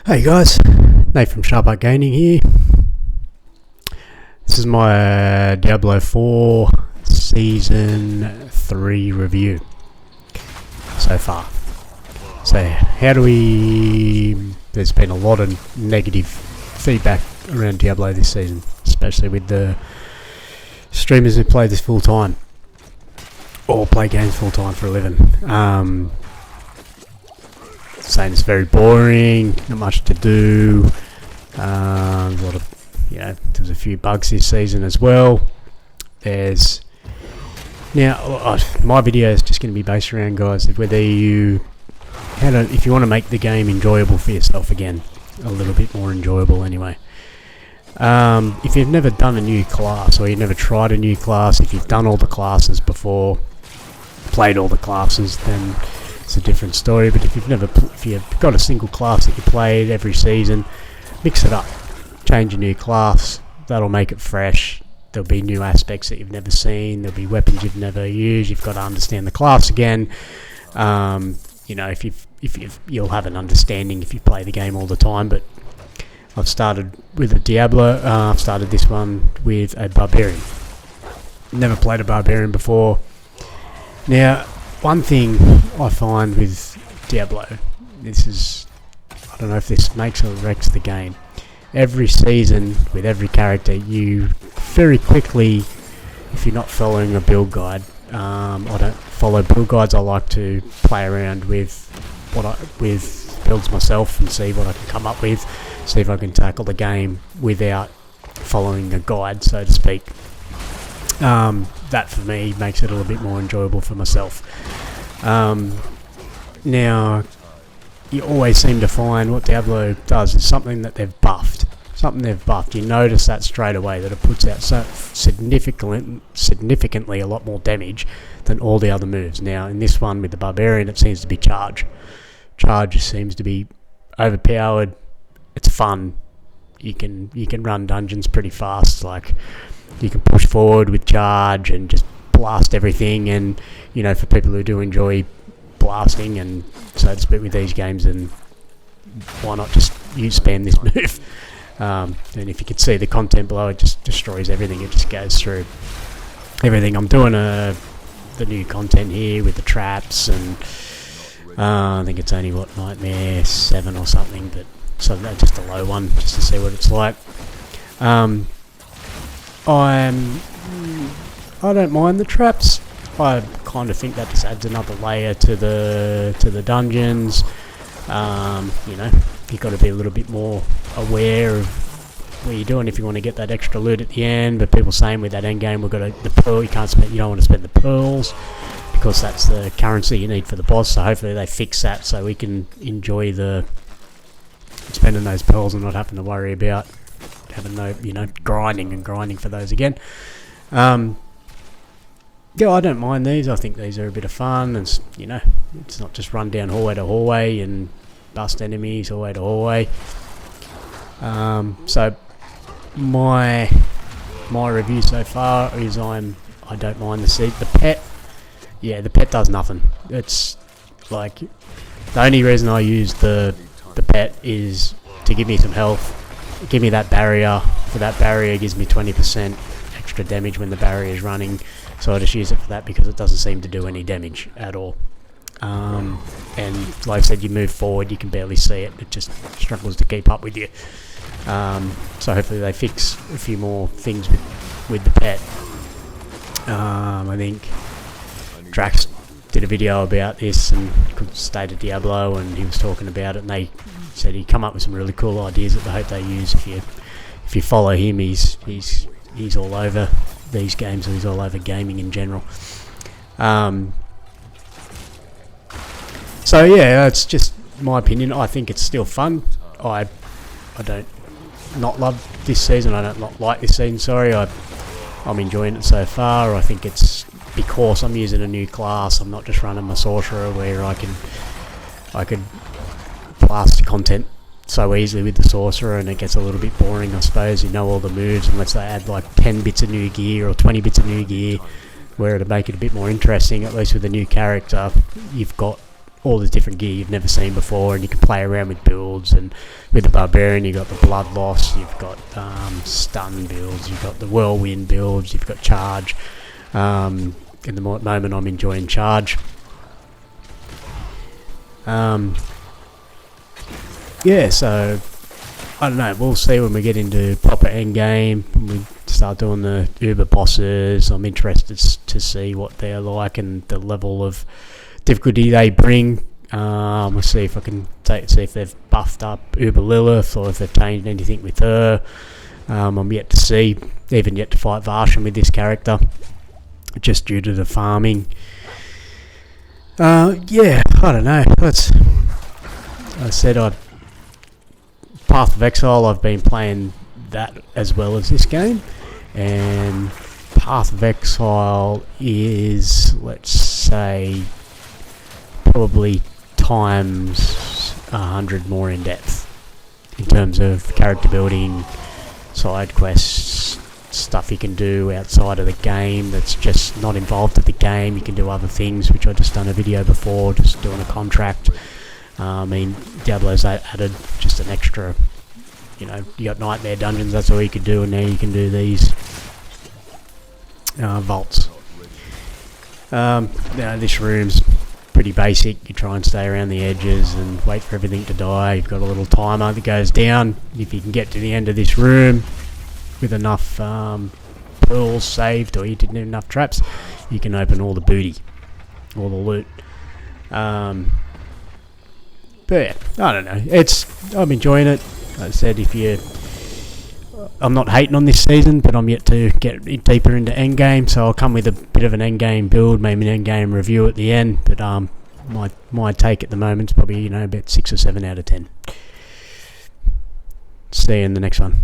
Hey guys, Nate from Sharp Gaining here. This is my Diablo 4 Season 3 review so far. So there's been a lot of negative feedback around Diablo this season, especially with the streamers who play this full time or play games full time for a living. Saying it's very boring, not much to do. A lot of, there's a few bugs this season as well. My video is just going to be based around, guys, if you want to make the game enjoyable for yourself again, a little bit more enjoyable anyway. If you've never done a new class, or you've never tried a new class, if you've done all the classes before, played all the classes, then it's a different story. But if you've got a single class that you played every season, mix it up, change a new class. That'll make it fresh. There'll be new aspects that you've never seen. There'll be weapons you've never used. You've got to understand the class again. You'll have an understanding if you play the game all the time. But I've started with a Diablo. I've started this one with a barbarian. Never played a barbarian before. Now, one thing I find with Diablo, I don't know if this makes or wrecks the game. Every season, with every character, you very quickly, if you're not following a build guide, I don't follow build guides. I like to play around with builds myself and see what I can come up with, see if I can tackle the game without following a guide, so to speak. That for me makes it a little bit more enjoyable for myself. Now, you always seem to find what Diablo does is something that they've buffed. You notice that straight away, that it puts out so significantly a lot more damage than all the other moves. Now, in this one with the barbarian, it seems to be charge. Charge seems to be overpowered. It's fun. You can run dungeons pretty fast. Like, you can push forward with charge and just blast everything. And for people who do enjoy blasting and so to speak with these games, then why not just spam this move? And if you can see the content below, it just destroys everything. It just goes through everything. I'm doing the new content here with the traps, and I think it's only Nightmare 7 or something, but so that's just a low one, just to see what it's like. I don't mind the traps. I kind of think that just adds another layer to the dungeons. You've got to be a little bit more aware of what you're doing if you want to get that extra loot at the end. But people saying with that end game, we've got the pearl. You don't want to spend the pearls because that's the currency you need for the boss. So hopefully they fix that so we can enjoy spending those pearls and not having to worry about having grinding for those again. I don't mind these. I think these are a bit of fun, and it's not just run down hallway to hallway and bust enemies hallway to hallway. So my review so far is I don't mind the pet. Yeah, the pet does nothing. It's like the only reason I use the pet is to give me some health, give me that barrier. For that barrier, gives me 20% extra damage when the barrier is running. So I just use it for that because it doesn't seem to do any damage at all. And like I said, you move forward, you can barely see it. It just struggles to keep up with you. So hopefully they fix a few more things with the pet. I think Drax did a video about this and State of Diablo, and he was talking about it, and they said he'd come up with some really cool ideas that they hope they use. If you follow him, he's all over these games, and he's all over gaming in general. So yeah, that's just my opinion. I think it's still fun. I don't not love this season. I don't not like this season. Sorry, I'm enjoying it so far. I think it's because I'm using a new class. I'm not just running my sorcerer where I could blast content so easily with the sorcerer, and it gets a little bit boring, I suppose. You know all the moves unless they add like 10 bits of new gear or 20 bits of new gear, where to make it a bit more interesting, at least with a new character, you've got all the different gear you've never seen before, and you can play around with builds. And with the barbarian, you've got the blood loss, you've got stun builds, you've got the whirlwind builds, you've got charge. In the moment, I'm enjoying charge. Yeah, so I don't know. We'll see when we get into proper end game. When we start doing the Uber bosses, I'm interested to see what they're like and the level of difficulty they bring. We'll see if I can see if they've buffed up Uber Lilith or if they've changed anything with her. I'm yet to see, even yet to fight Varshan with this character, just due to the farming. Yeah, I don't know. Path of Exile, I've been playing that as well as this game, and Path of Exile is, let's say, probably times 100 more in depth in terms of character building, side quests, stuff you can do outside of the game that's just not involved with the game. You can do other things, which I just done a video before, just doing a contract. I mean, Diablo's added just an extra, you got nightmare dungeons, that's all you could do, and now you can do these vaults. This room's pretty basic. You try and stay around the edges and wait for everything to die. You've got a little timer that goes down. If you can get to the end of this room with enough pearls saved, or you didn't have enough traps, you can open all the booty, all the loot. But yeah, I don't know. I'm enjoying it. Like I said, I'm not hating on this season, but I'm yet to get deeper into endgame, so I'll come with a bit of an endgame build, maybe an endgame review at the end. But my take at the moment is probably about 6 or 7 out of 10. See you in the next one.